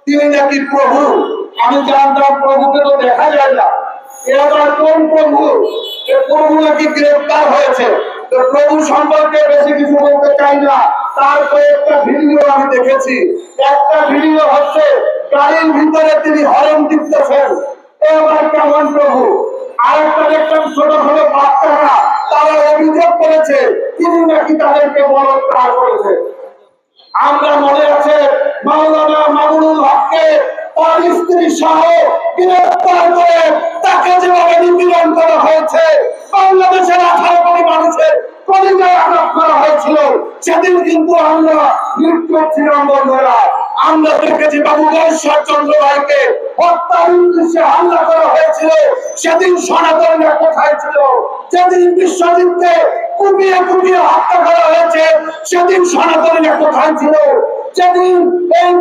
তিনি নাকি প্রভু। আমি জানতাম প্রভুকে তো দেখা যায় না, এবার কোন প্রভু? প্রভু নাকি গ্রেফতার হয়েছে। তো প্রভু সম্পর্কে বেশি কিছু বলতে চাই না, তার কয়েকটা ভিডিও আমি দেখেছি। একটা ভিডিও হচ্ছে গাড়ির ভিতরে তিনি হরণ দিতেছেন, এবার কেমন প্রভু। আরেকটা দেখলাম ছোট ছোট বাচ্চারা, তারা অভিযোগ করেছে তিনি নাকি তাদেরকে বলৎকার করেছে। আমরা মনে আছে মাওলানা মামুনুল হককে তার স্ত্রী সহ গ্রেফতার করে তাকে যেভাবে নিপীড়ন করা হয়েছে, বাংলাদেশের 18 কোটি মানুষের কলিজায় আঘাত করা হয়েছিল, সেদিন কিন্তু আমরা নির্দোষ ছিলাম বন্ধুরা। আমরা দেখেছি বাবু গয়েশ্বর চন্দ্র রায়কে হত্যার উদ্দেশ্যে হামলা করা হয়েছিল, সেদিন সনাতনীরা কোথায় ছিল? যেদিন বিশ্বজিৎকে কুপিয়ে কুপিয়ে হত্যা করা হয়েছে, সেদিন সনাতনীরা কোথায় ছিল? যেদিন এই